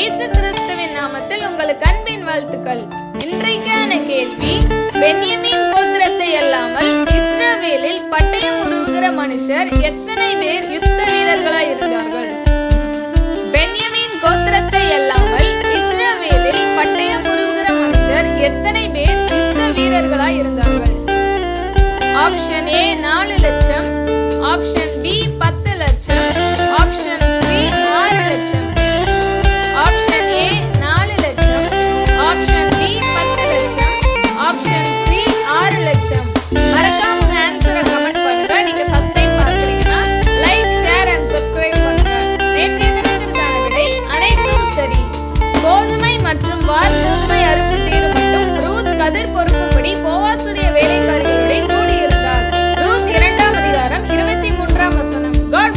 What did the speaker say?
இயேசு கிறிஸ்துவின் நாமத்தில் உங்களுக்கு அன்பின் வாழ்த்துக்கள். இன்றைக்கான கேள்வி, பென்யமீன் கோத்திரத்தை அல்லாமல் இஸ்ரவேலில் பட்டயம் உருவுகிற மனுஷர் எத்தனை பேர் யுத்த வீரர்களாய் இருந்தார்கள்? பென்யமீன் கோத்திரத்தை அல்லாமல் இஸ்ரவேலில் பட்டயம் உருவுகிற மனுஷர் எத்தனை பேர் யுத்த வீரர்களாய் இருந்தார்கள்? Option A 4